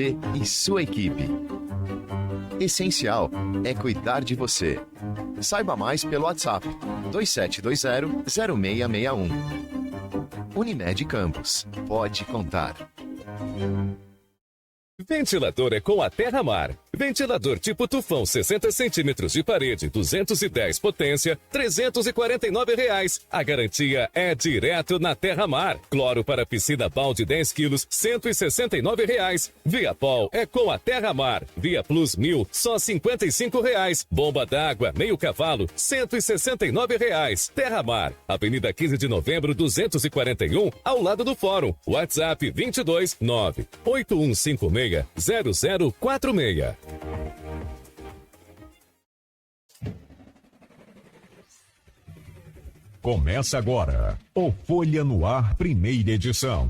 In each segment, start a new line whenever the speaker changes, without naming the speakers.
e sua equipe. Essencial é cuidar de você. Saiba mais pelo WhatsApp 2720-0661. Unimed Campos. Pode contar.
Ventilador é com a Terramar. Ventilador tipo tufão 60 centímetros de parede, 210 potência, R$349. A garantia é direto na Terramar. Cloro para piscina balde 10 quilos, R$169. Viapol é com a Terramar. Via Plus 1000, só R$55. Bomba d'água, meio cavalo, R$169. Terramar, Avenida 15 de Novembro, 241, ao lado do Fórum. WhatsApp 22 98156 0046.
Começa agora o Folha no Ar, primeira edição.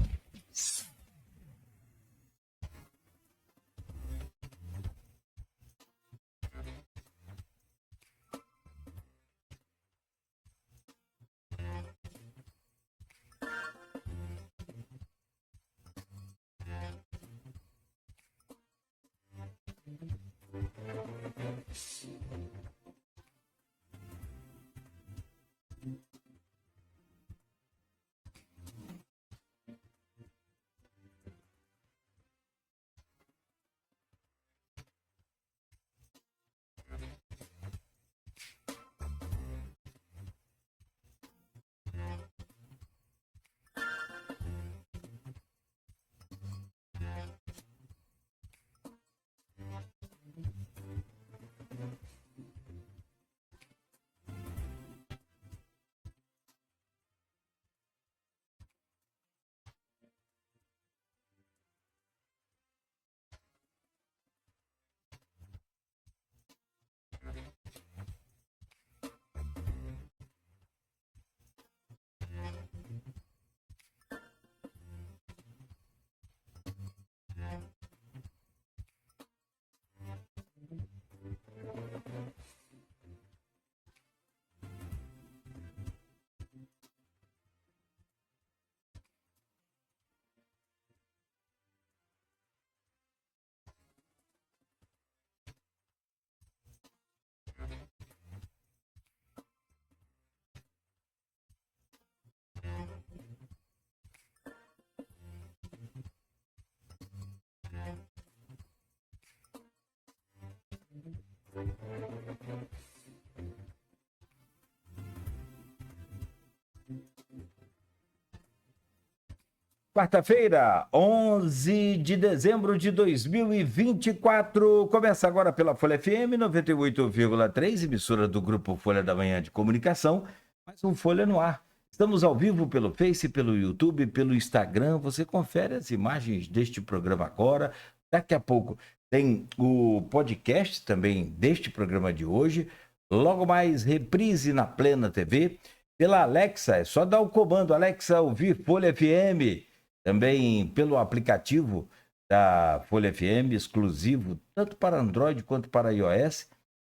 Quarta-feira, 11 de dezembro de 2024. Começa agora pela Folha FM 98,3, emissora do Grupo Folha da Manhã de Comunicação. Mais um Folha no Ar. Estamos ao vivo pelo Face, pelo YouTube, pelo Instagram. Você confere as imagens deste programa agora. Daqui a pouco tem o podcast também deste programa de hoje. Logo mais, reprise na Plena TV. Pela Alexa, é só dar o comando, Alexa, ouvir Folha FM. Também pelo aplicativo da Folha FM, exclusivo, tanto para Android quanto para iOS.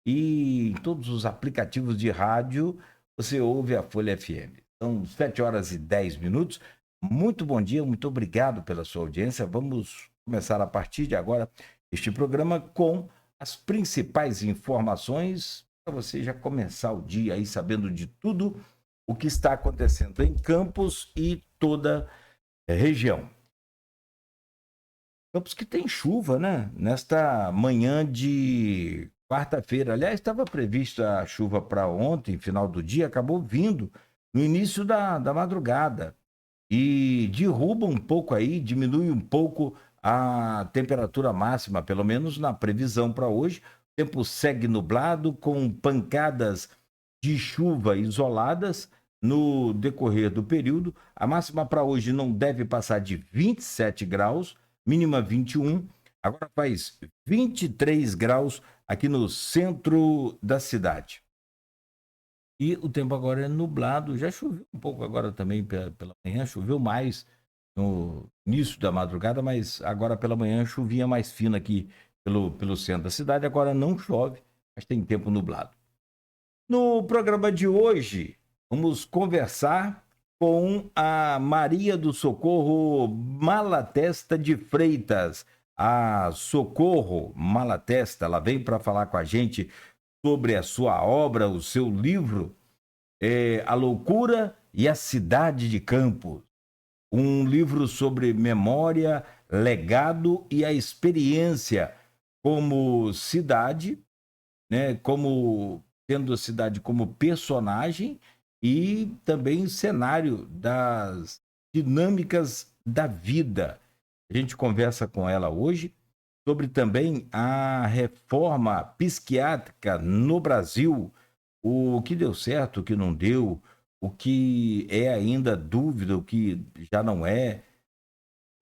E em todos os aplicativos de rádio, você ouve a Folha FM. São 7h10. Muito bom dia, muito obrigado pela sua audiência. Vamos começar a partir de agora este programa com as principais informações para você já começar o dia aí sabendo de tudo o que está acontecendo em Campos e toda a região. Campos que tem chuva, né? Nesta manhã de quarta-feira. Aliás, estava prevista a chuva para ontem, final do dia, acabou vindo no início da madrugada. E derruba um pouco aí, diminui um pouco a temperatura máxima, pelo menos na previsão para hoje. O tempo segue nublado, com pancadas de chuva isoladas no decorrer do período. A máxima para hoje não deve passar de 27 graus, mínima 21. Agora faz 23 graus aqui no centro da cidade. E o tempo agora é nublado, já choveu um pouco agora também pela manhã, choveu mais no início da madrugada, mas agora pela manhã chovinha mais fina aqui pelo centro da cidade. Agora não chove, mas tem tempo nublado. No programa de hoje, vamos conversar com a Maria do Socorro Malatesta de Freitas. a Socorro Malatesta. Ela vem para falar com a gente sobre a sua obra, o seu livro, A Loucura e a Cidade de Campos. Um livro sobre memória, legado e a experiência como cidade, né? Como tendo a cidade como personagem e também cenário das dinâmicas da vida. A gente conversa com ela hoje sobre também a reforma psiquiátrica no Brasil, o que deu certo, o que não deu, o que é ainda dúvida, o que já não é.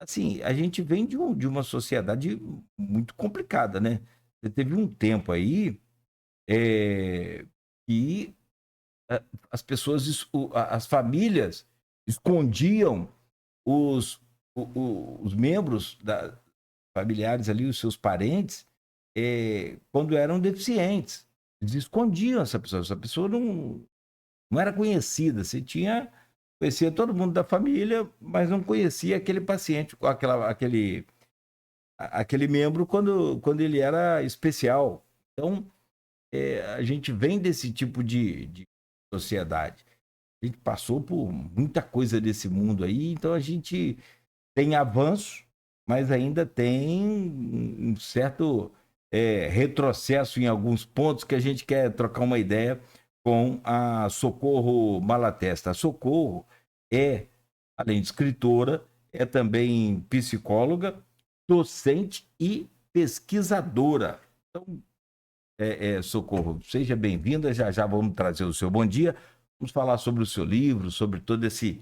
Assim, a gente vem de uma sociedade muito complicada, né? Você teve um tempo aí que as pessoas, as famílias escondiam os membros familiares ali, os seus parentes, quando eram deficientes. Eles escondiam essa pessoa. Essa pessoa não era conhecida. Você conhecia todo mundo da família, mas não conhecia aquele paciente, aquele membro quando ele era especial. Então, a gente vem desse tipo de sociedade. A gente passou por muita coisa desse mundo aí, então a gente tem avanço, mas ainda tem um certo retrocesso em alguns pontos que a gente quer trocar uma ideia com a Socorro Malatesta. A Socorro além de escritora, é também psicóloga, docente e pesquisadora. Então, Socorro, seja bem-vinda. Já vamos trazer o seu bom dia. Vamos falar sobre o seu livro, sobre todo esse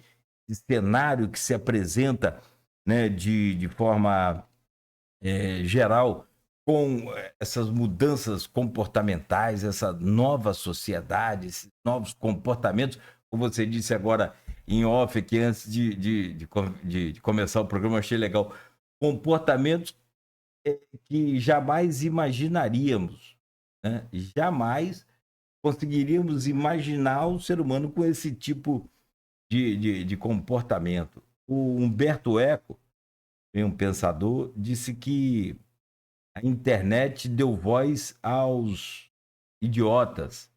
cenário que se apresenta, né, de forma geral, com essas mudanças comportamentais, essa nova sociedade, esses novos comportamentos. Como você disse agora em off, aqui antes de começar o programa, eu achei legal. Comportamentos que jamais imaginaríamos, né? Jamais conseguiríamos imaginar o ser humano com esse tipo de comportamento. O Humberto Eco, um pensador, disse que a internet deu voz aos idiotas.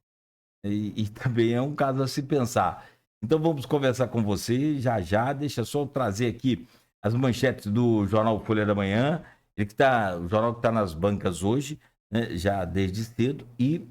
E também é um caso a se pensar. Então vamos conversar com você já. Deixa só eu trazer aqui as manchetes do jornal Folha da Manhã. O jornal que está nas bancas hoje, né, já desde cedo, e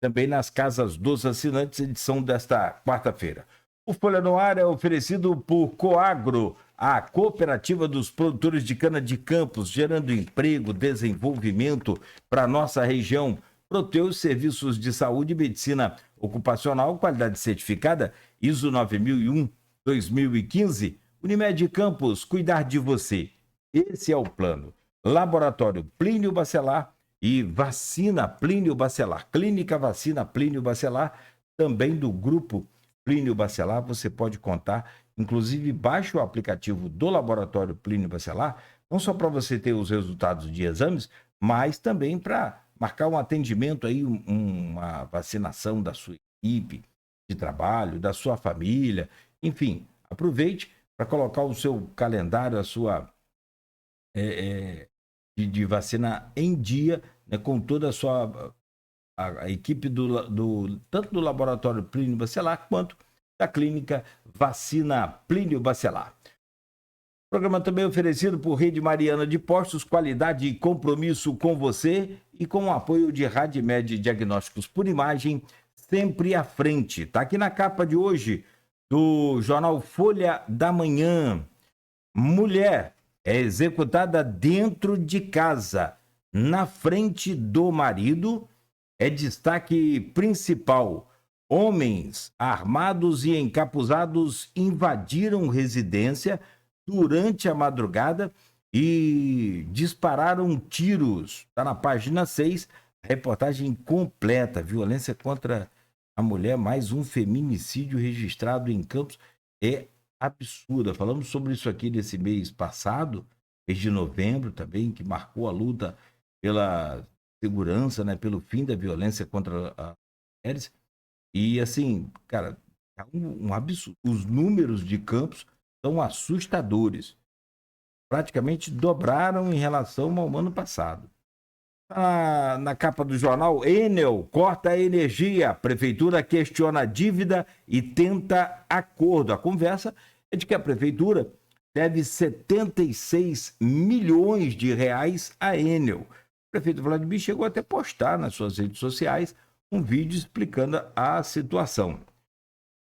também nas casas dos assinantes, edição desta quarta-feira. O Folha no Ar é oferecido por Coagro, a cooperativa dos produtores de cana de Campos, gerando emprego, desenvolvimento para nossa região. Proteus Serviços de Saúde e Medicina Ocupacional, qualidade certificada, ISO 9001-2015. Unimed Campos, cuidar de você. Esse é o plano. Laboratório Plínio Bacelar e Vacina Plínio Bacelar. Clínica Vacina Plínio Bacelar, também do grupo Plínio Bacelar. Você pode contar, inclusive baixe o aplicativo do Laboratório Plínio Bacelar, não só para você ter os resultados de exames, mas também para marcar um atendimento aí, uma vacinação da sua equipe de trabalho, da sua família. Enfim, aproveite para colocar o seu calendário, a sua de vacina em dia, né, com toda a equipe tanto do Laboratório Plínio Bacelar quanto da Clínica Vacina Plínio Bacelar. O programa também é oferecido por Rede Mariana de Postos, qualidade e compromisso com você, e com o apoio de Radmed Diagnósticos por Imagem, sempre à frente. Está aqui na capa de hoje do jornal Folha da Manhã. Mulher é executada dentro de casa, na frente do marido. É destaque principal. Homens armados e encapuzados invadiram residência durante a madrugada e dispararam tiros. Está na página 6, reportagem completa. Violência contra a mulher, mais um feminicídio registrado em Campos. É absurda. Falamos sobre isso aqui nesse mês passado, mês de novembro também, que marcou a luta pela segurança, né, pelo fim da violência contra as mulheres. E assim, cara, um absurdo. Os números de Campos são assustadores. praticamente dobraram em relação ao ano passado. Na capa do jornal, Enel corta a energia, prefeitura questiona a dívida e tenta acordo. A conversa é de que a prefeitura deve 76 milhões de reais à Enel. O prefeito Vladimir chegou até a postar nas suas redes sociais um vídeo explicando a situação.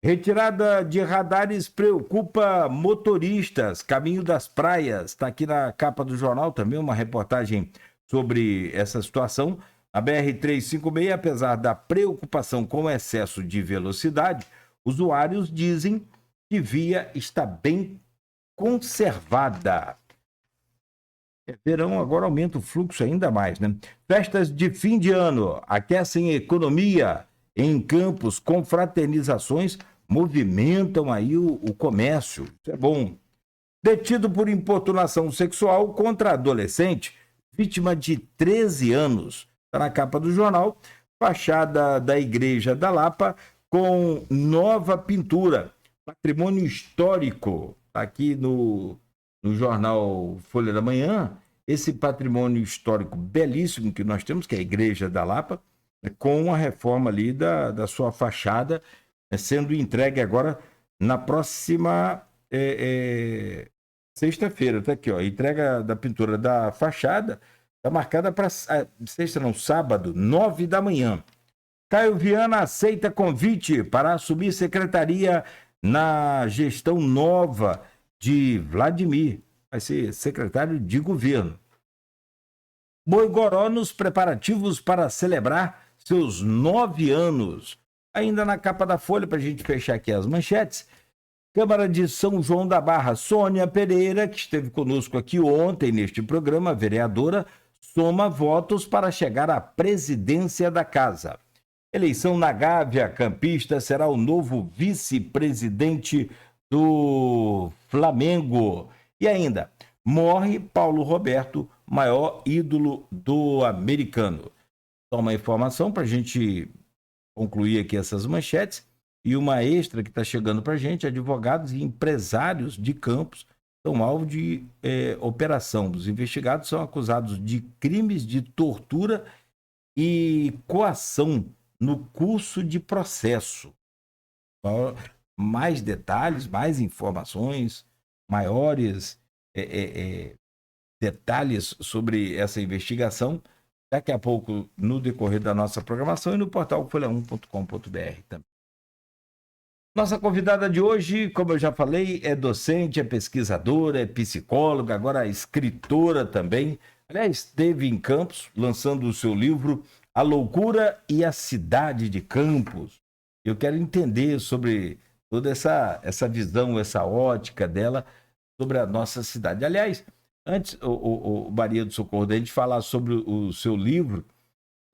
Retirada de radares preocupa motoristas, caminho das praias. Está aqui na capa do jornal também uma reportagem sobre essa situação. A BR-356, apesar da preocupação com o excesso de velocidade, usuários dizem que via está bem conservada. Verão agora aumenta o fluxo ainda mais, né? Festas de fim de ano aquecem a economia. Em Campos, confraternizações movimentam aí o comércio. Isso é bom. Detido por importunação sexual contra adolescente, vítima de 13 anos. Está na capa do jornal. Fachada da Igreja da Lapa com nova pintura. Patrimônio histórico. Está aqui no jornal Folha da Manhã. Esse patrimônio histórico belíssimo que nós temos, que é a Igreja da Lapa, com a reforma ali da sua fachada, sendo entregue agora na próxima sexta-feira. Está aqui, ó, a entrega da pintura da fachada está marcada para sábado, 9 da manhã. Caio Viana aceita convite para assumir secretaria na gestão nova de Vladimir. Vai ser secretário de governo. Boi Goró nos preparativos para celebrar seus 9 anos. Ainda na capa da Folha, para a gente fechar aqui as manchetes, Câmara de São João da Barra, Sônia Pereira, que esteve conosco aqui ontem neste programa, vereadora, soma votos para chegar à presidência da casa. Eleição na Gávea, campista será o novo vice-presidente do Flamengo. E ainda, morre Paulo Roberto, maior ídolo do americano. Só uma informação para a gente concluir aqui essas manchetes. E uma extra que está chegando para a gente: advogados e empresários de Campos são alvo de operação. Os investigados são acusados de crimes de tortura e coação no curso de processo. Mais detalhes, mais informações, maiores detalhes sobre essa investigação, daqui a pouco no decorrer da nossa programação e no portal folha1.com.br também. Nossa convidada de hoje, como eu já falei, é docente, é pesquisadora, é psicóloga, agora é escritora também. Aliás, esteve em Campos lançando o seu livro A Loucura e a Cidade de Campos. Eu quero entender sobre toda essa visão, essa ótica dela sobre a nossa cidade. Aliás, antes, o Maria do Socorro, da gente falar sobre o seu livro,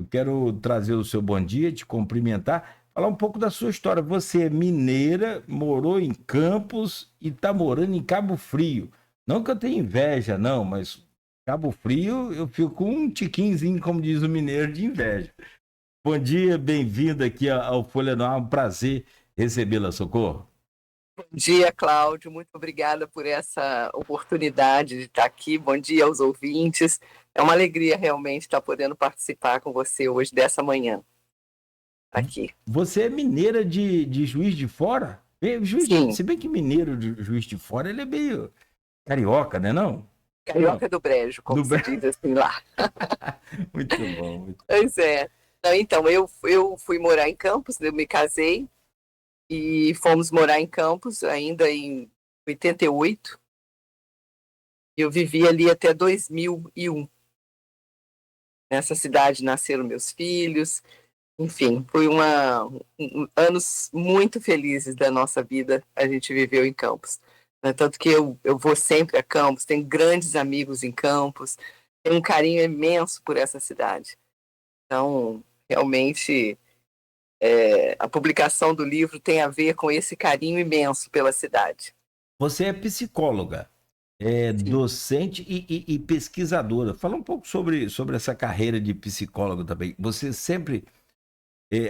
eu quero trazer o seu bom dia, te cumprimentar, falar um pouco da sua história. Você é mineira, morou em Campos e está morando em Cabo Frio. Não que eu tenha inveja, não, mas Cabo Frio eu fico com um tiquinzinho, como diz o mineiro, de inveja. Bom dia, bem-vinda aqui ao Folha no Ar, um prazer recebê-la, Socorro.
Bom dia, Cláudio. Muito obrigada por essa oportunidade de estar aqui. Bom dia aos ouvintes. É uma alegria realmente estar podendo participar com você hoje, dessa manhã. Aqui.
Você é mineira de Juiz de Fora?
Sim.
Se bem que mineiro de Juiz de Fora, ele é meio carioca, né, não?
Carioca do Brejo, como se diz assim lá.
Muito bom.
Pois é. Então, eu fui morar em Campos, eu me casei e fomos morar em Campos ainda em 88. Eu vivi ali até 2001. Nessa cidade nasceram meus filhos. Enfim, foi anos muito felizes da nossa vida, a gente viveu em Campos. Tanto que eu vou sempre a Campos, tenho grandes amigos em Campos, tenho um carinho imenso por essa cidade. Então, realmente, a publicação do livro tem a ver com esse carinho imenso pela cidade.
Você é psicóloga, docente e pesquisadora. Fala um pouco sobre essa carreira de psicóloga também. Você sempre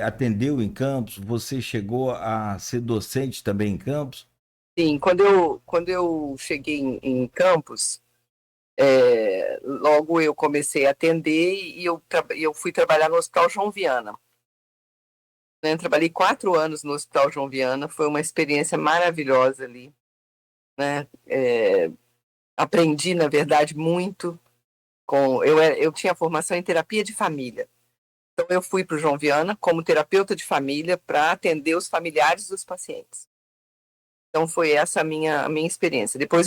atendeu em Campos? Você chegou a ser docente também em Campos?
Sim, quando eu cheguei em Campos, Logo eu comecei a atender e eu fui trabalhar no Hospital João Viana. Né? Trabalhei 4 anos no Hospital João Viana, foi uma experiência maravilhosa ali. Né? Aprendi, na verdade, muito. Eu tinha formação em terapia de família. Então, eu fui para o João Viana como terapeuta de família para atender os familiares dos pacientes. Então, foi essa a minha experiência. Depois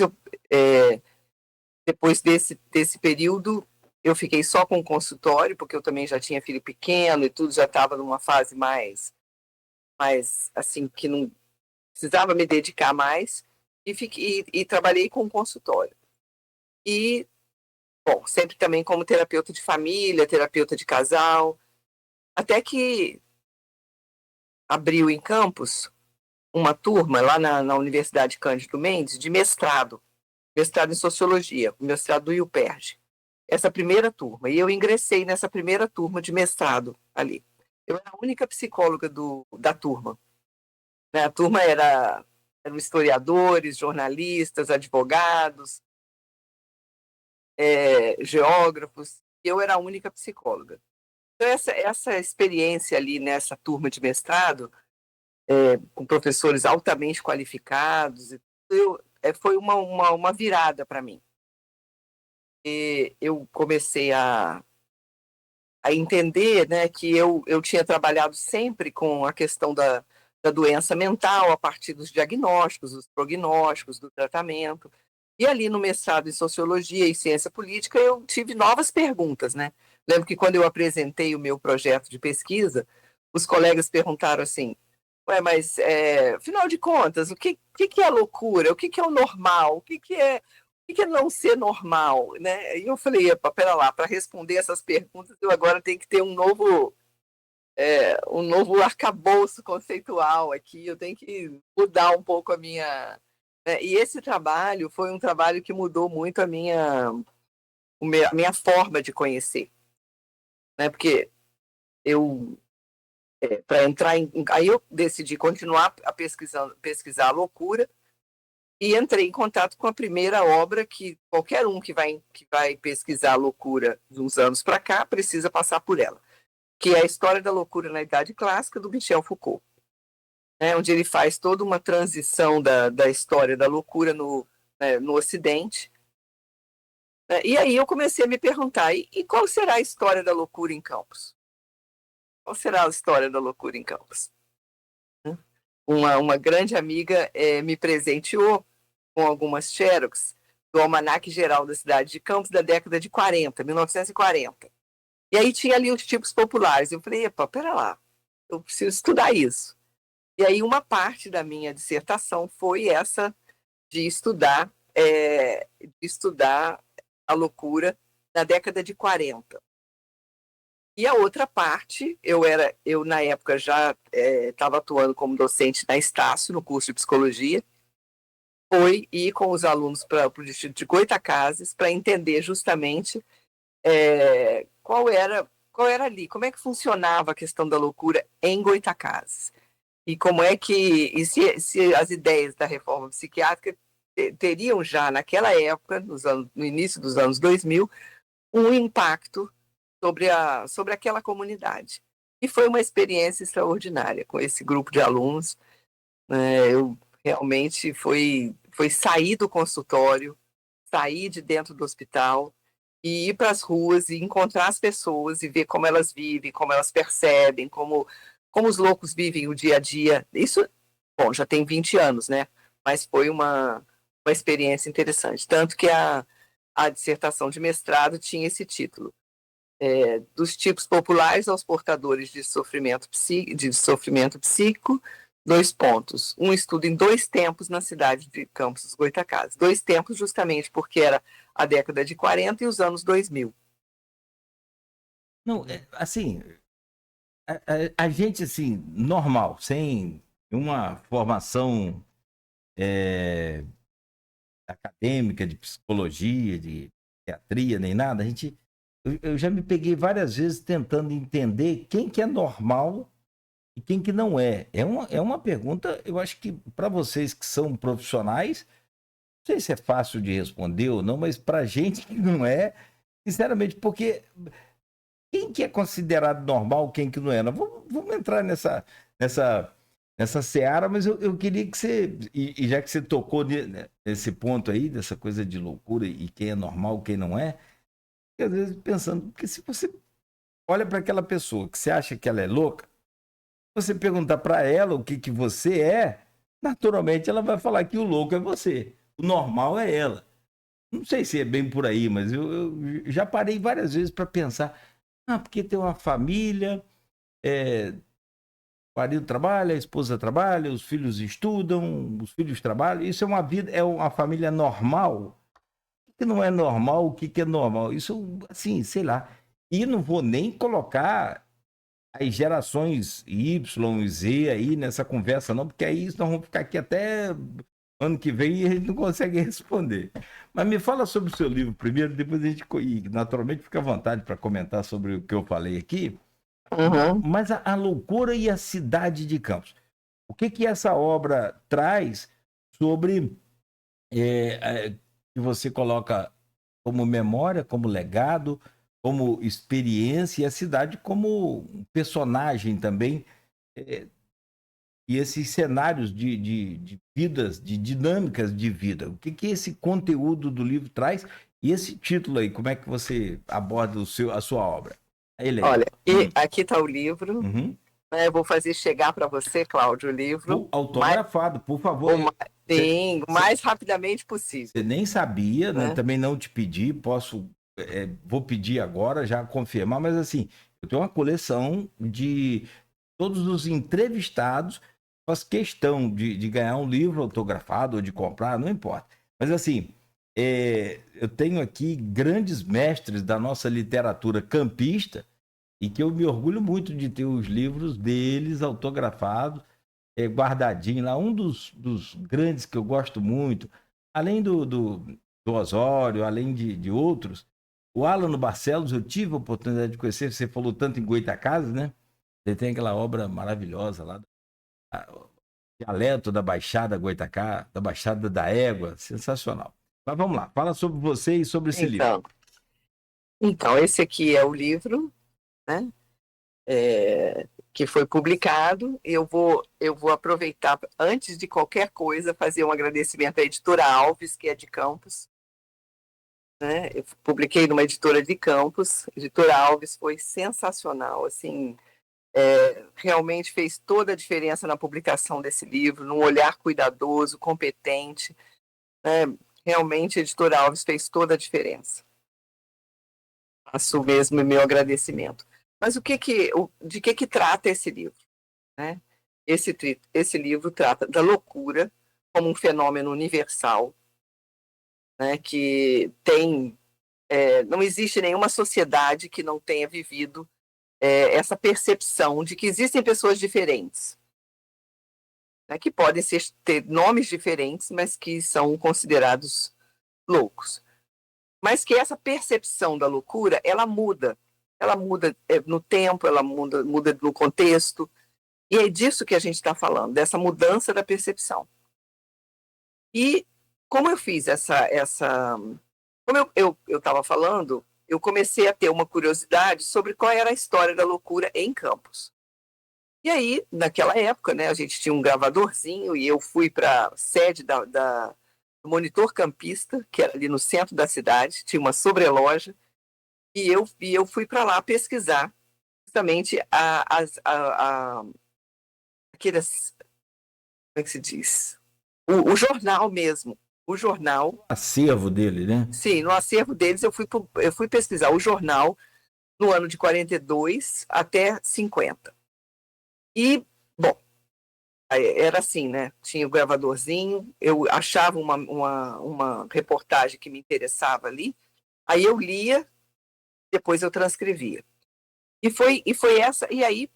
desse período, eu fiquei só com o consultório, porque eu também já tinha filho pequeno e tudo, já estava numa fase mais assim, que não precisava me dedicar mais, e trabalhei com o consultório. E, bom, sempre também como terapeuta de família, terapeuta de casal, até que abriu em Campos uma turma lá na Universidade Cândido Mendes de mestrado em Sociologia, mestrado do UPERJ. Essa primeira turma, e eu ingressei nessa primeira turma de mestrado ali. Eu era a única psicóloga da turma. Né? A turma eram historiadores, jornalistas, advogados, geógrafos, e eu era a única psicóloga. Então, essa experiência ali nessa turma de mestrado, com professores altamente qualificados, foi uma virada para mim. E eu comecei a entender, né, que eu tinha trabalhado sempre com a questão da doença mental, a partir dos diagnósticos, dos prognósticos, do tratamento. E ali no mestrado em Sociologia e Ciência Política, eu tive novas perguntas, né? Lembro que quando eu apresentei o meu projeto de pesquisa, os colegas perguntaram assim, mas, afinal de contas, o que é loucura? O que é o normal? O que é não ser normal? Né? E eu falei, pera lá, para responder essas perguntas, eu agora tenho que ter um novo arcabouço conceitual aqui, eu tenho que mudar um pouco a minha... E esse trabalho foi um trabalho que mudou muito a minha forma de conhecer. Né? Porque para entrar aí eu decidi continuar a pesquisar a loucura e entrei em contato com a primeira obra que qualquer um que vai pesquisar a loucura de uns anos para cá precisa passar por ela, que é a História da Loucura na Idade Clássica, do Michel Foucault, né, onde ele faz toda uma transição da história da loucura no Ocidente. E aí eu comecei a me perguntar, e qual será a história da loucura em Campos? Qual será a história da loucura em Campos? Uma grande amiga me presenteou com algumas xerox do Almanaque Geral da cidade de Campos da década de 40, 1940. E aí tinha ali os tipos populares. Eu falei, pera lá, eu preciso estudar isso. E aí uma parte da minha dissertação foi essa de estudar a loucura na década de 40. E a outra parte, eu na época já estava atuando como docente na Estácio, no curso de Psicologia, foi ir com os alunos para o distrito de Goytacazes para entender justamente qual era ali, como é que funcionava a questão da loucura em Goytacazes. E como é que, se as ideias da reforma psiquiátrica teriam já naquela época, no início dos anos 2000, um impacto sobre aquela comunidade. E foi uma experiência extraordinária com esse grupo de alunos. Eu realmente foi sair do consultório, sair de dentro do hospital e ir para as ruas e encontrar as pessoas e ver como elas vivem, como elas percebem, como os loucos vivem o dia a dia. Isso, bom, já tem 20 anos, né? Mas foi uma experiência interessante. Tanto que a dissertação de mestrado tinha esse título. Dos tipos populares aos portadores de sofrimento psíquico, 2 pontos. Um estudo em 2 tempos na cidade de Campos dos Goytacazes. 2 tempos justamente porque era a década de 40 e os anos 2000.
Não, assim, a gente, assim, normal, sem uma formação acadêmica de psicologia, de psiquiatria, nem nada, eu já me peguei várias vezes tentando entender quem que é normal e quem que não é. É uma pergunta, eu acho que para vocês que são profissionais, sei se é fácil de responder ou não, mas pra gente que não é, sinceramente, porque quem que é considerado normal, quem que não é? Nós vamos entrar nessa seara, mas eu queria que você, e já que você tocou nesse ponto aí, dessa coisa de loucura e quem é normal, quem não é, às vezes pensando, porque se você olha para aquela pessoa que você acha que ela é louca, você perguntar para ela o que você é, naturalmente ela vai falar que o louco é você, o normal é ela. Não sei se é bem por aí, mas eu já parei várias vezes para pensar, porque tem uma família, o marido trabalha, a esposa trabalha, os filhos estudam, os filhos trabalham, isso é uma vida, é uma família normal. O que não é normal, o que é normal? Isso, assim, sei lá. E não vou nem colocar as gerações Y e Z aí nessa conversa, não, porque aí nós vamos ficar aqui até ano que vem e a gente não consegue responder. Mas me fala sobre o seu livro primeiro, depois a gente, e naturalmente, fica à vontade para comentar sobre o que eu falei aqui.
Uhum.
Mas a loucura e a cidade de Campos. O que essa obra traz sobre que você coloca como memória, como legado, como experiência, e a cidade como um personagem também, e esses cenários de vidas, de dinâmicas de vida. O que esse conteúdo do livro traz? E esse título aí, como é que você aborda a sua obra?
Olha, e aqui está o livro.
Uhum.
Eu vou fazer chegar para você, Cláudio, o livro.
Autografado, por favor.
Sim, o mais rapidamente possível.
Você nem sabia, né? Também não te pedi, vou pedir agora, já confirmar, mas assim, eu tenho uma coleção de todos os entrevistados, faço questão de ganhar um livro autografado ou de comprar, não importa. Mas assim, eu tenho aqui grandes mestres da nossa literatura campista e que eu me orgulho muito de ter os livros deles autografados, guardadinho lá. Um dos grandes que eu gosto muito, além do Osório, além de outros, o Alan Barcelos, eu tive a oportunidade de conhecer, você falou tanto em Goytacazes, né? Ele tem aquela obra maravilhosa lá, o dialeto da Baixada Goytacá, da Baixada da Égua, sensacional. Mas vamos lá, fala sobre você e sobre esse livro.
Então, esse aqui é o livro, né? Que foi publicado. Eu vou aproveitar, antes de qualquer coisa, fazer um agradecimento à editora Alves, que é de Campos. Né? Eu publiquei numa editora de Campos. A editora Alves foi sensacional, assim, realmente fez toda a diferença na publicação desse livro, num olhar cuidadoso, competente. Né? Realmente, a editora Alves fez toda a diferença. Faço mesmo meu agradecimento. Mas de que trata esse livro? Né? Esse livro trata da loucura como um fenômeno universal, né, que não existe nenhuma sociedade que não tenha vivido essa percepção de que existem pessoas diferentes, né, que podem ter nomes diferentes, mas que são considerados loucos. Mas que essa percepção da loucura, ela muda no tempo, ela muda no contexto, e é disso que a gente está falando, dessa mudança da percepção. E como eu fiz como eu estava falando, eu comecei a ter uma curiosidade sobre qual era a história da loucura em Campos. E aí, naquela época, né, a gente tinha um gravadorzinho e eu fui para a sede do Monitor Campista, que era ali no centro da cidade, tinha uma sobreloja, e eu fui para lá pesquisar justamente aqueles, como é que se diz? O jornal mesmo. O jornal.
Acervo dele, né?
Sim, no acervo deles eu fui pesquisar o jornal no ano de 42 até 50. E, bom, era assim, né? Tinha o gravadorzinho, eu achava uma reportagem que me interessava ali, aí eu lia, depois eu transcrevia. E foi essa, e aí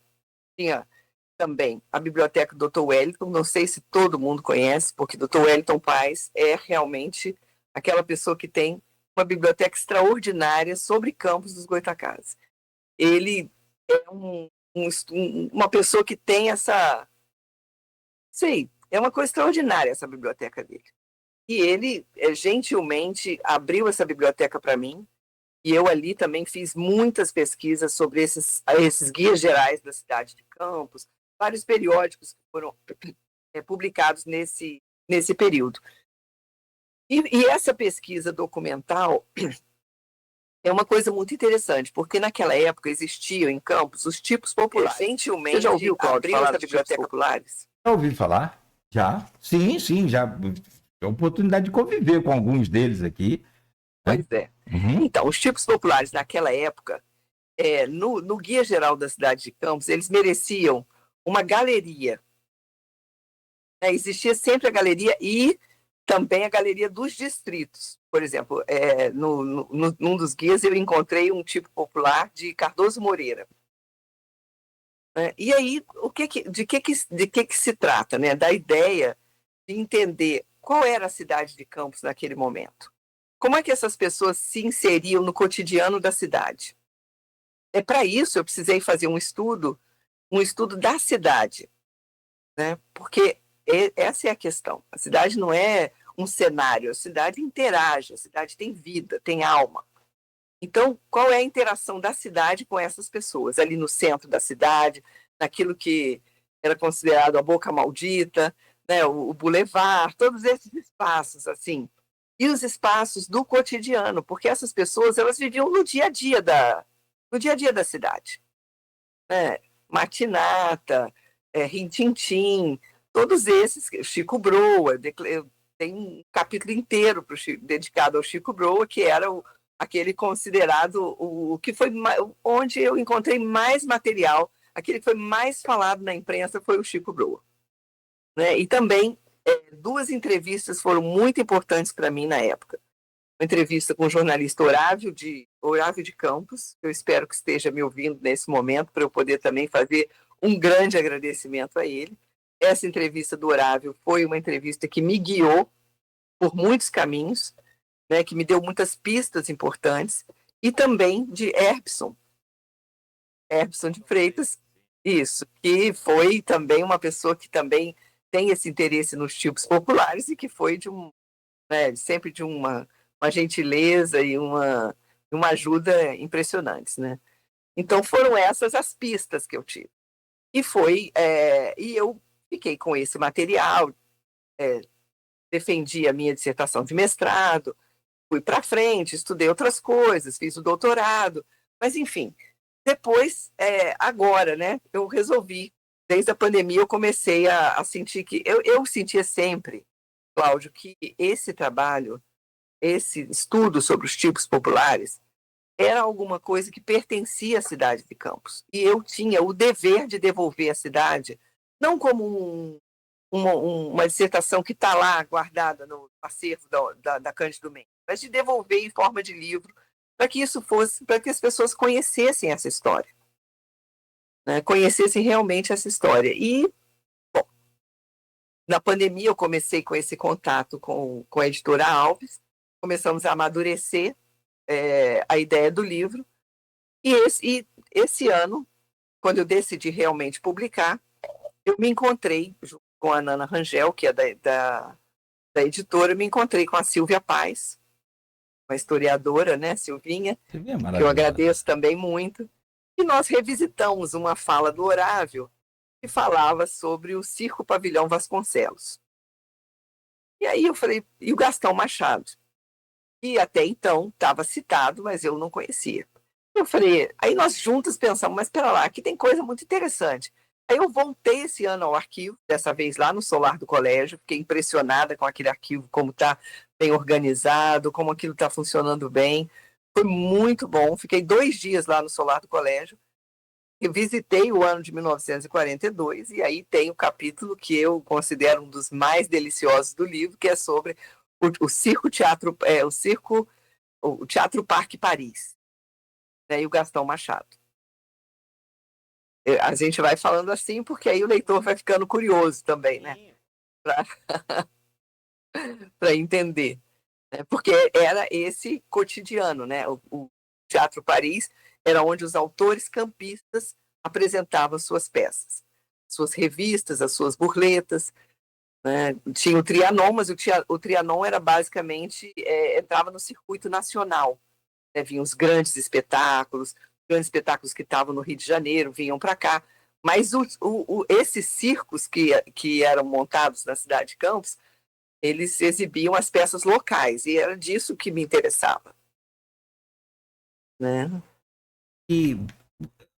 tinha também a biblioteca do Dr. Wellington, não sei se todo mundo conhece, porque Dr. Wellington Paes é realmente aquela pessoa que tem uma biblioteca extraordinária sobre Campos dos Goytacazes. Ele é uma pessoa que tem essa... Sei, é uma coisa extraordinária essa biblioteca dele. E ele gentilmente abriu essa biblioteca para mim, e eu ali também fiz muitas pesquisas sobre esses guias gerais da cidade de Campos, vários periódicos que foram publicados nesse período. E essa pesquisa documental é uma coisa muito interessante, porque naquela época existiam em Campos os tipos populares. Gentilmente,
Você já ouviu, Cláudio,
abriu
falar
essa
dos
biblioteca
tipos
populares?
Já ouvi falar? Já? Sim, já. Tive a oportunidade de conviver com alguns deles aqui.
Pois é.
Uhum.
Então, os tipos populares naquela época, no Guia Geral da Cidade de Campos, eles mereciam uma galeria. Existia sempre a galeria e também a galeria dos distritos. Por exemplo, num dos guias eu encontrei um tipo popular de Cardoso Moreira. E aí, de que se trata? Né? Da ideia de entender qual era a cidade de Campos naquele momento. Como é que essas pessoas se inseriam no cotidiano da cidade? Para isso, eu precisei fazer um estudo da cidade, né? Porque essa é a questão. A cidade não é um cenário, a cidade interage, a cidade tem vida, tem alma. Então, qual é a interação da cidade com essas pessoas? Ali no centro da cidade, naquilo que era considerado a Boca Maldita, né, o Boulevard, todos esses espaços, assim. E os espaços do cotidiano, porque essas pessoas elas viviam no dia a dia da cidade. Matinata, Rintintim, todos esses, Chico Broa, tem um capítulo inteiro dedicado ao Chico Broa, que era aquele considerado o que foi onde eu encontrei mais material, aquele que foi mais falado na imprensa foi o Chico Broa. Né? E também duas entrevistas foram muito importantes para mim na época. Uma entrevista com o jornalista Orávio de Campos, eu espero que esteja me ouvindo nesse momento, para eu poder também fazer um grande agradecimento a ele. Essa entrevista do Orávio foi uma entrevista que me guiou por muitos caminhos, né, que me deu muitas pistas importantes, e também de Herbson de Freitas, isso, que foi também uma pessoa que também tem esse interesse nos tipos populares e que foi sempre de uma gentileza e uma ajuda impressionantes, né? Então foram essas as pistas que eu tive. E eu fiquei com esse material, defendi a minha dissertação de mestrado, fui para frente, estudei outras coisas, fiz o doutorado, mas enfim, depois, agora, né, eu resolvi, desde a pandemia eu comecei a sentir que, eu sentia sempre, Cláudio, que esse trabalho, esse estudo sobre os tipos populares, era alguma coisa que pertencia à cidade de Campos. E eu tinha o dever de devolver à cidade, não como uma dissertação que está lá guardada no acervo da Cândido Mendes, mas de devolver em forma de livro, para que isso fosse, para que as pessoas conhecessem essa história. Né? Conhecessem realmente essa história. E, bom, na pandemia eu comecei com esse contato com a editora Alves, começamos a amadurecer a ideia do livro, e esse ano, quando eu decidi realmente publicar, eu me encontrei com a Nana Rangel, que é da editora, eu me encontrei com a Silvia Paz, uma historiadora, né, Silvinha, que eu agradeço também muito, e nós revisitamos uma fala do Orávio que falava sobre o Circo Pavilhão Vasconcelos. E aí eu falei, e o Gastão Machado? Que até então estava citado, mas eu não conhecia. Eu falei, aí nós juntos pensamos, mas espera lá, aqui tem coisa muito interessante. Aí eu voltei esse ano ao arquivo, dessa vez lá no solar do colégio, fiquei impressionada com aquele arquivo, como está bem organizado, como aquilo está funcionando bem. Foi muito bom, fiquei 2 dias lá no solar do colégio, eu visitei o ano de 1942, e aí tem o capítulo que eu considero um dos mais deliciosos do livro, que é sobre o Teatro Parque Paris, né, e o Gastão Machado. A gente vai falando assim, porque aí o leitor vai ficando curioso também, né? Para entender. Né? Porque era esse cotidiano, né? O Teatro Paris era onde os autores campistas apresentavam suas peças, suas revistas, as suas burletas. né? Tinha o Trianon, mas o Trianon era basicamente, entrava no circuito nacional, né? Vinham os grandes espetáculos que estavam no Rio de Janeiro, vinham para cá. Mas esses circos que eram montados na cidade de Campos, eles exibiam as peças locais, e era disso que me interessava, né?
E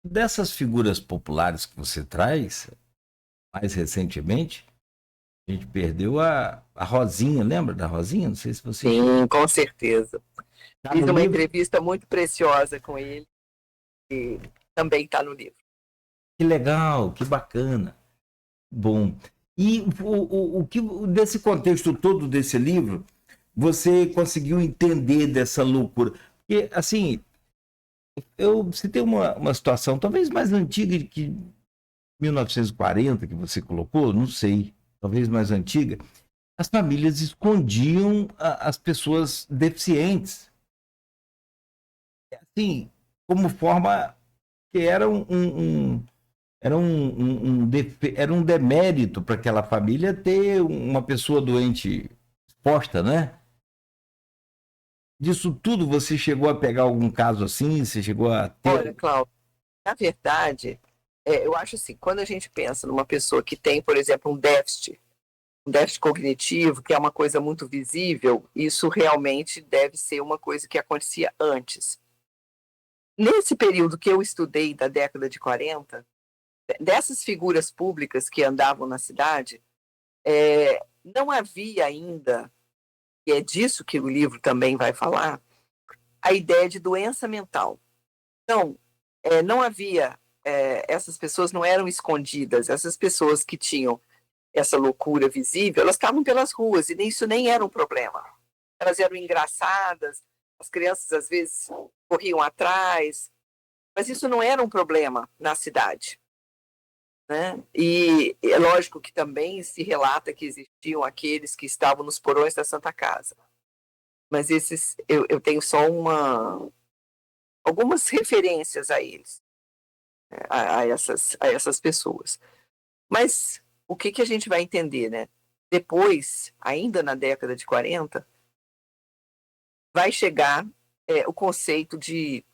dessas figuras populares que você traz, mais recentemente, a gente perdeu a Rosinha, lembra da Rosinha? Não sei se você...
Sim, com certeza.
Tá
Fiz
no
uma
livro?
entrevista muito preciosa com ele, que também está no livro.
Que legal, que bacana. Bom, e o que desse contexto todo desse livro, você conseguiu entender dessa loucura? Porque, assim, eu citei uma situação talvez mais antiga que 1940, que você colocou, não sei, talvez mais antiga. As famílias escondiam as pessoas deficientes. Assim, como forma que era era um demérito para aquela família ter uma pessoa doente exposta, né? Disso tudo, você chegou a pegar algum caso assim? Você chegou a ter...
Olha, Cláudio, na verdade, eu acho assim, quando a gente pensa numa pessoa que tem, por exemplo, um déficit cognitivo, que é uma coisa muito visível, isso realmente deve ser uma coisa que acontecia antes. Nesse período que eu estudei, da década de 40, dessas figuras públicas que andavam na cidade, não havia ainda, e é disso que o livro também vai falar, a ideia de doença mental. Então, não havia, essas pessoas não eram escondidas, essas pessoas que tinham essa loucura visível, elas estavam pelas ruas, e isso nem era um problema. Elas eram engraçadas, as crianças às vezes corriam atrás, mas isso não era um problema na cidade, né? E é lógico que também se relata que existiam aqueles que estavam nos porões da Santa Casa, mas esses eu tenho só algumas referências a eles, a essas pessoas. Mas o que a gente vai entender, né? Depois, ainda na década de 40, vai chegar o conceito de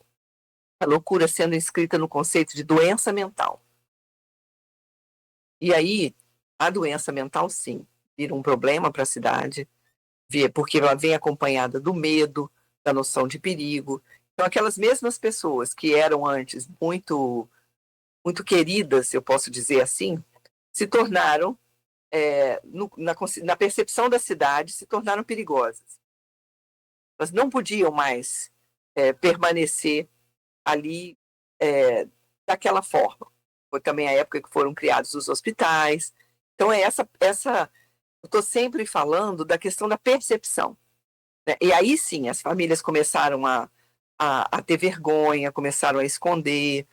a loucura sendo inscrita no conceito de doença mental. E aí, a doença mental, sim, vira um problema para a cidade, porque ela vem acompanhada do medo, da noção de perigo. Então, aquelas mesmas pessoas que eram antes muito, muito queridas, eu posso dizer assim, se tornaram, na percepção da cidade, se tornaram perigosas. Elas não podiam mais permanecer ali daquela forma. Foi também a época que foram criados os hospitais. Então, eu estou sempre falando da questão da percepção, né? E aí sim, as famílias começaram a ter vergonha, começaram a esconder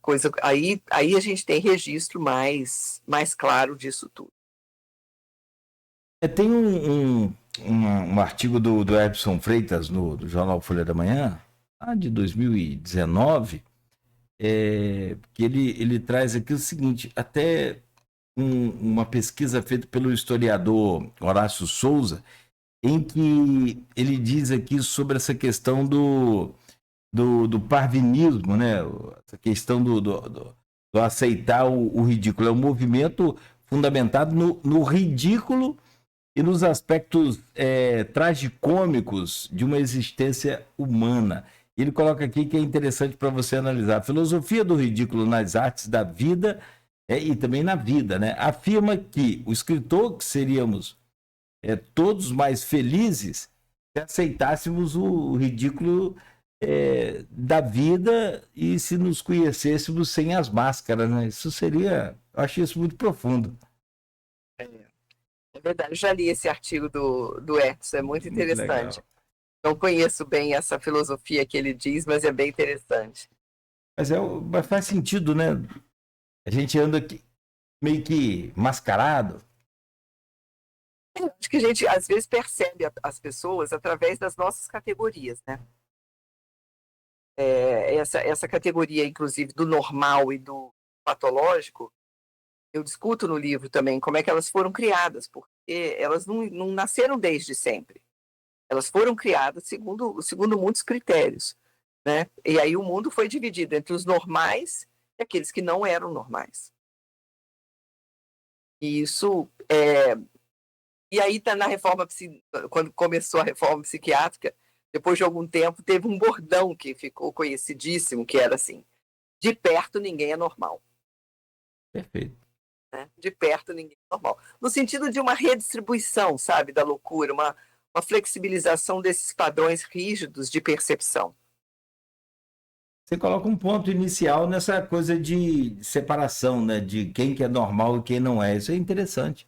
coisa. Aí a gente tem registro mais claro disso tudo.
Tem um artigo do Edson Freitas do jornal Folha da Manhã, de 2019, que ele traz aqui o seguinte, até uma pesquisa feita pelo historiador Horácio Souza, em que ele diz aqui sobre essa questão do parvinismo, né? Essa questão do aceitar o ridículo. É um movimento fundamentado no ridículo e nos aspectos tragicômicos de uma existência humana. Ele coloca aqui que é interessante para você analisar. A filosofia do ridículo nas artes da vida e também na vida, né? Afirma que o escritor, que seríamos todos mais felizes se aceitássemos o ridículo da vida e se nos conhecêssemos sem as máscaras, né? Isso seria... Eu acho isso muito profundo.
É verdade, eu já li esse artigo do Edson, é muito interessante.
Legal.
Não conheço bem essa filosofia que ele diz, mas é bem interessante.
Mas faz sentido, né? A gente anda aqui meio que mascarado.
Acho que a gente, às vezes, percebe as pessoas através das nossas categorias, né? Essa categoria, inclusive, do normal e do patológico, eu discuto no livro também como é que elas foram criadas, porque elas não nasceram desde sempre. Elas foram criadas segundo muitos critérios, né? E aí o mundo foi dividido entre os normais e aqueles que não eram normais. E isso e aí tá na reforma, quando começou a reforma psiquiátrica, depois de algum tempo, teve um bordão que ficou conhecidíssimo, que era assim: de perto ninguém é normal.
Perfeito.
Né? De perto ninguém é normal. No sentido de uma redistribuição, sabe, da loucura, uma flexibilização desses padrões rígidos de percepção.
Você coloca um ponto inicial nessa coisa de separação, né? De quem que é normal e quem não é. Isso é interessante.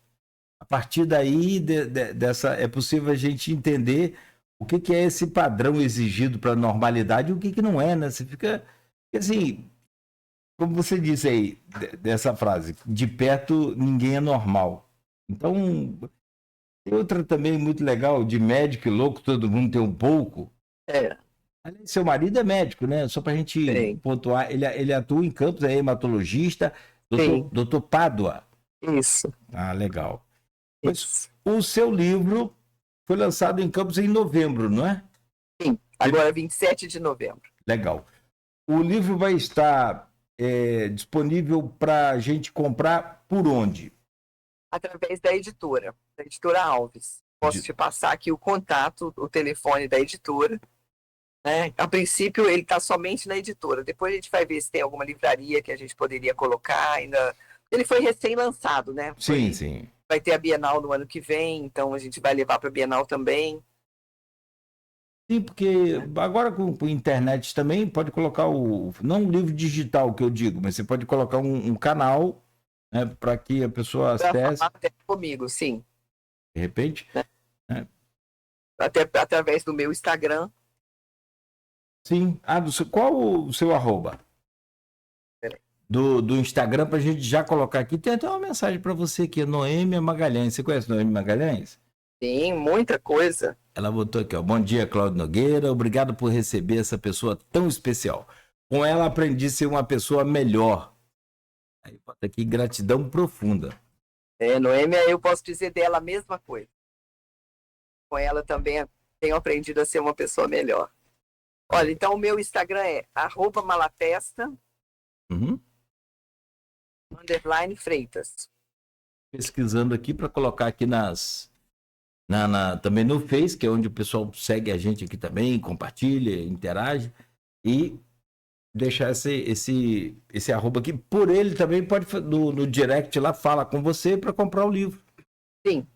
A partir daí, dessa, é possível a gente entender o que é esse padrão exigido para a normalidade e o que não é, né? Você fica, assim, como você disse aí, dessa frase, de perto ninguém é normal. Então, tem outra também muito legal, de médico e louco, todo mundo tem um pouco. Aliás, seu marido é médico, né? Só para a gente pontuar, ele atua em Campos, é hematologista, doutor Pádua.
Isso.
Ah, legal. Mas o seu livro foi lançado em Campos em novembro, não é?
Sim, agora 27 de novembro.
Legal. O livro vai estar disponível para a gente comprar por onde?
Através da editora Alves. Posso te passar aqui o contato, o telefone da editora. Né? A princípio, ele está somente na editora. Depois a gente vai ver se tem alguma livraria que a gente poderia colocar. Ainda. Ele foi recém-lançado, né?
Sim.
Vai ter a Bienal no ano que vem, então a gente vai levar para a Bienal também.
Sim, porque agora com a internet também pode colocar não um livro digital que eu digo, mas você pode colocar um canal, né, para que a pessoa acesse.
Até comigo, sim.
De repente.
Até através do meu Instagram.
Sim. Qual o seu arroba? Do Instagram, para a gente já colocar aqui. Tem até uma mensagem para você aqui, Noêmia Magalhães. Você conhece Noêmia Magalhães?
Sim, muita coisa.
Ela botou aqui, ó. Bom dia, Cláudio Nogueira. Obrigado por receber essa pessoa tão especial. Com ela aprendi a ser uma pessoa melhor. Aí bota aqui, gratidão profunda.
Noêmia, eu posso dizer dela a mesma coisa. Com ela também tenho aprendido a ser uma pessoa melhor. Olha, então o meu Instagram é @malatesta _Freitas.
Pesquisando aqui para colocar aqui também no Face, que é onde o pessoal segue a gente aqui também, compartilha, interage, e deixar esse arroba aqui. Por ele também pode, no direct lá, fala com você para comprar o livro.
Sim.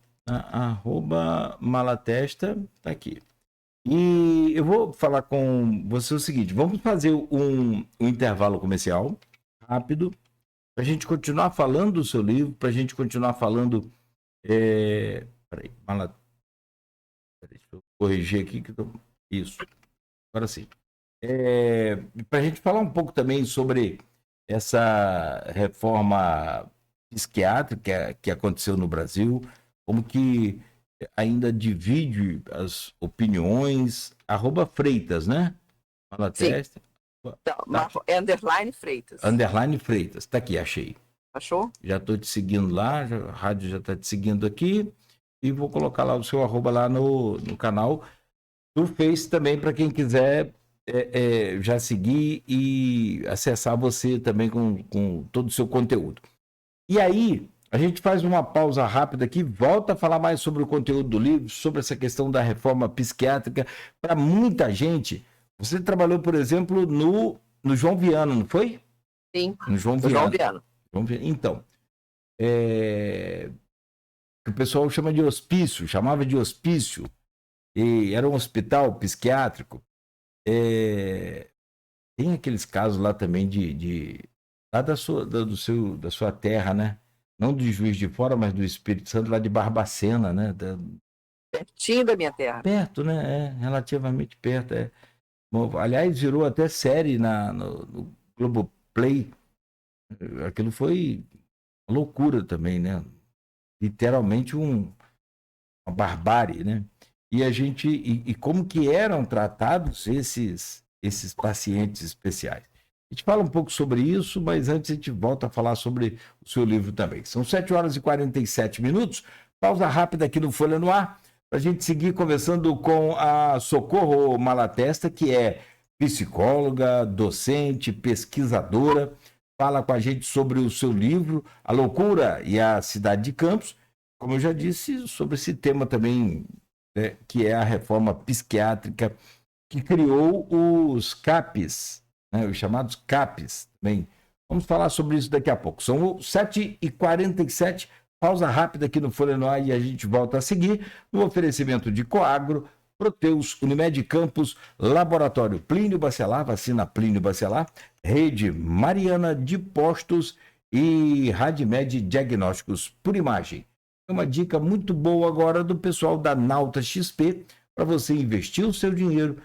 @malatesta, tá aqui. E eu vou falar com você o seguinte, vamos fazer um intervalo comercial rápido, para a gente continuar falando do seu livro, para a gente continuar falando... Peraí, deixa eu corrigir aqui. Isso, agora sim. Para a gente falar um pouco também sobre essa reforma psiquiátrica que aconteceu no Brasil, como que ainda divide as opiniões. @Freitas, né? Malatesta.
É _ Freitas.
_ Freitas. Tá aqui, achei.
Achou?
Já estou te seguindo lá, a rádio já está te seguindo aqui. E vou colocar lá o seu arroba lá no canal do Face também, para quem quiser já seguir e acessar você também com todo o seu conteúdo. E aí, a gente faz uma pausa rápida aqui, volta a falar mais sobre o conteúdo do livro, sobre essa questão da reforma psiquiátrica. Para muita gente, você trabalhou, por exemplo, no João Viana, não foi?
Sim,
no João Viana. Então, o pessoal chamava de hospício, e era um hospital psiquiátrico. Tem aqueles casos lá também lá da sua terra, né? Não do Juiz de Fora, mas do Espírito Santo, lá de Barbacena, né?
Pertinho da minha terra.
Perto, né? Relativamente perto. Bom, aliás, virou até série no Globoplay. Aquilo foi uma loucura também, né? Literalmente uma barbárie, né? E a gente... E como que eram tratados esses pacientes especiais? A gente fala um pouco sobre isso, mas antes a gente volta a falar sobre o seu livro também. São 7 horas e 47 minutos. Pausa rápida aqui no Folha no Ar, para a gente seguir conversando com a Socorro Malatesta, que é psicóloga, docente, pesquisadora, fala com a gente sobre o seu livro, A Loucura e a Cidade de Campos, como eu já disse, sobre esse tema também, que é a reforma psiquiátrica que criou os CAPs, né, os chamados CAPs. Bem, vamos falar sobre isso daqui a pouco. São 7h47, pausa rápida aqui no Folha no Ar e a gente volta a seguir no oferecimento de Coagro, Proteus, Unimed Campos, Laboratório Plínio Bacelar, vacina Plínio Bacelar, Rede Mariana de Postos e Radmed Diagnósticos por Imagem. Uma dica muito boa agora do pessoal da Nauta XP para você investir o seu dinheiro,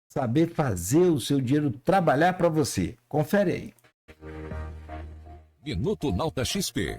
saber fazer o seu dinheiro trabalhar para você. Confere aí.
Minuto Nauta XP.